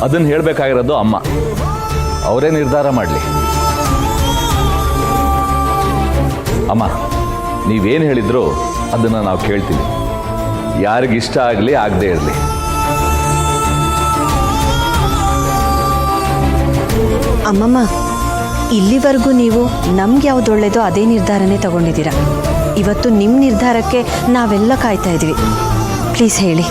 ಅದನ್ನು ಹೇಳಬೇಕಾಗಿರೋದು ಅಮ್ಮ. ಅವರೇ ನಿರ್ಧಾರ ಮಾಡಲಿ. ಅಮ್ಮ, ನೀವೇನು ಹೇಳಿದ್ರು ಅದನ್ನು ನಾವು ಕೇಳ್ತೀವಿ. ಯಾರಿಗಿಷ್ಟ ಆಗಲಿ ಆಗದೆ ಇರಲಿ. ಅಮ್ಮಮ್ಮ, ಇಲ್ಲಿವರೆಗೂ ನೀವು ನಮ್ಗೆ ಯಾವ್ದು ಒಳ್ಳೇದೋ ಅದೇ ನಿರ್ಧಾರನೇ ತಗೊಂಡಿದ್ದೀರಾ. ಇವತ್ತು ನಿಮ್ಮ ನಿರ್ಧಾರಕ್ಕೆ ನಾವೆಲ್ಲ ಕಾಯ್ತಾ ಇದ್ವಿ. ಪ್ಲೀಸ್ ಹೇಳಿ.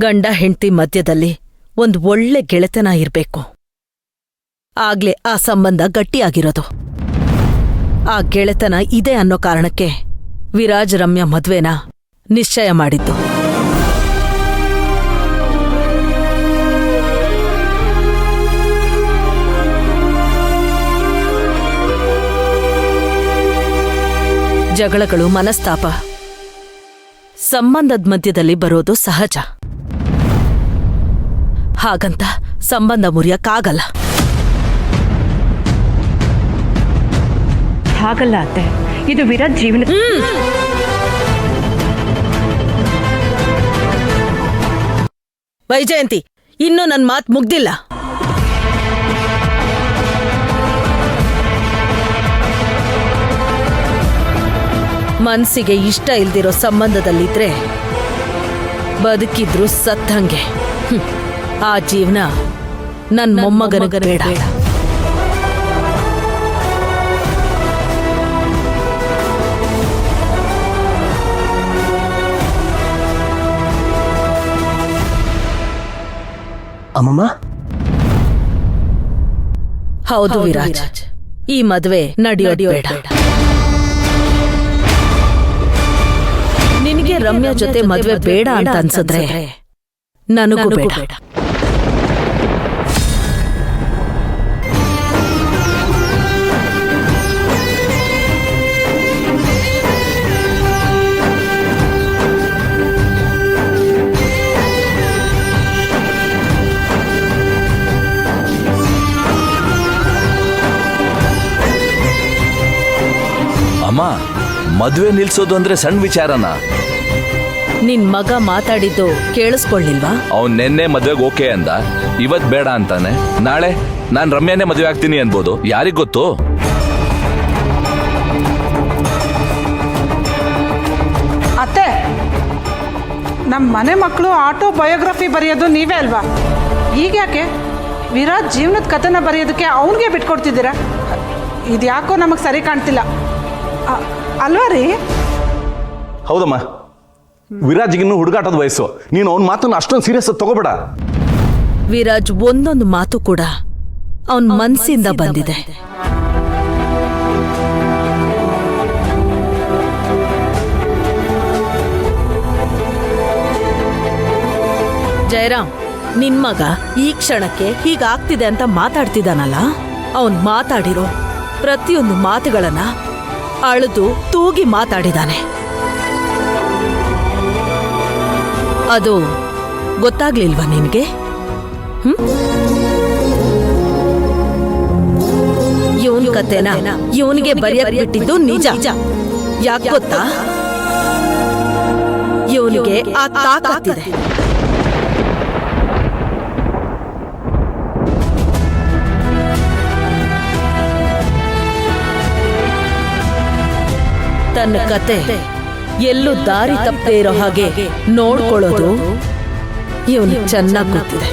ಗಂಡ ಹೆಂಡತಿ ಮಧ್ಯದಲ್ಲಿ ಒಂದು ಒಳ್ಳೆ ಗೆಳೆತನ ಇರಬೇಕು. ಆಗ್ಲೇ ಆ ಸಂಬಂಧ ಗಟ್ಟಿಯಾಗಿರೋದು. ಆ ಗೆಳೆತನ ಇದೆ ಅನ್ನೋ ಕಾರಣಕ್ಕೆ ವಿರಾಜ್ ರಮ್ಯಾ ಮದ್ವೆನ ನಿಶ್ಚಯ ಮಾಡಿದ್ದು. ಜಗಳಗಳು, ಮನಸ್ತಾಪ ಸಂಬಂಧದ ಮಧ್ಯದಲ್ಲಿ ಬರೋದು ಸಹಜ. ಹಾಗಂತ ಸಂಬಂಧ ಮುರಿಯಕ್ಕಾಗಲ್ಲ. ಹಾಗಲ್ಲ ಅತ್ತೆ, ಇದು ವಿರಾಜ್ ಜೀವನ. ವೈಜಯಂತಿ, ಇನ್ನೂ ನನ್ ಮಾತ್ ಮುಗ್ದಿಲ್ಲ. ಮನ್ಸಿಗೆ ಇಷ್ಟ ಇಲ್ದಿರೋ ಸಂಬಂಧದಲ್ಲಿದ್ರೆ ಬದುಕಿದ್ರು ಸತ್ತಂಗೆ. ಆ ಜೀವನ ನನ್ ಮೊಮ್ಮಗನಿಗೆ ಬೇಡ. ಅಮ್ಮಮ್ಮ, ಹೌದು ವಿರಾಜ್, ಈ ಮದ್ವೆ ನಡೆಯೋದು ಬೇಡ. ನಿನಗೆ ರಮ್ಯಾ ಜೊತೆ ಮದ್ವೆ ಬೇಡ ಅಂತ ಅನ್ಸಿದ್ರೆ ನನಗೂ ಬೇಡ. ಅಮ್ಮ, ಮದುವೆ ನಿಲ್ಸೋದು ಅಂದ್ರೆ ಸಣ್ಣ ವಿಚಾರನಾ? ನಿನ್ ಮಗ ಮಾತಾಡಿದ್ದು ಕೇಳಿಸ್ಕೊಳ್ಳಿಲ್ವಾ? ಅವ್ನ್ ನೆನ್ನೆ ಮದ್ವೆಗೆ ಓಕೆ ಅಂದ, ಇವತ್ ಬೇಡ ಅಂತಾನೆ. ನಾಳೆ ನಾನ್ ರಮ್ಯಾನೇ ಮದ್ವೆ ಆಗ್ತೀನಿ ಅನ್ಬೋದು. ಯಾರಿಗ್ ಗೊತ್ತು? ಅತ್ತೆ, ನಮ್ಮ ಮನೆ ಮಕ್ಕಳು ಆಟೋ ಬಯೋಗ್ರಫಿ ಬರೆಯೋದು ನೀವೇ ಅಲ್ವಾ? ಈಗ ಯಾಕೆ ವಿರಾಜ್ ಜೀವನದ ಕಥೆನ ಬರೆಯೋದಕ್ಕೆ ಅವನಿಗೆ ಬಿಟ್ಕೊಡ್ತಿದ್ದೀರಾ? ಇದ್ಯಾಕೋ ನಮಗೆ ಸರಿ ಕಾಣ್ತಿಲ್ಲ ಅಲ್ವಾ ರೀ? ಹೌದಮ್ಮ, ವಿರಾಜ್ಗಿನ್ನು ಹುಡುಗಾಟದ ವಯಸ್ಸು. ನೀನು ಅವನ ಮಾತನ್ನು ಅಷ್ಟೊಂದು ಸೀರಿಯಸ್ ತಗೋಬೇಡ. ವಿರಾಜ್ ಒಂದೊಂದು ಮಾತು ಕೂಡ ಅವನ್ ಮನ್ಸಿಂದ ಬಂದಿದೆ. ಜಯರಾಮ್, ನಿನ್ ಮಗ ಈ ಕ್ಷಣಕ್ಕೆ ಹೀಗಾಗ್ತಿದೆ ಅಂತ ಮಾತಾಡ್ತಿದ್ದಾನಲ್ಲ, ಅವನ್ ಮಾತಾಡಿರೋ ಪ್ರತಿಯೊಂದು ಮಾತುಗಳನ್ನ ಅಳೆದು ತೂಗಿ ಮಾತಾಡಿದಾನೆ. ಅದು ಗೊತ್ತಾಗ್ಲಿಲ್ವಾ ನಿನ್ಗೆ? ಇವನ್ ಕತೆನ ಇವನಿಗೆ ಬರೆಯಕ್ ಬಿಟ್ಟಿದ್ದು ನಿಜ. ಯಾಕೆ ಗೊತ್ತಾ? ಇವನಿಗೆ ಆ ತಾಕತ್ತಿದೆ. ತನ್ನ ಕತೆ ಎಲ್ಲೂ ದಾರಿ ತಪ್ಪದೇ ಇರೋ ಹಾಗೆ ನೋಡ್ಕೊಳ್ಳೋದು ಇವನು ಚೆನ್ನಾಗಿ ಗೊತ್ತಿದೆ.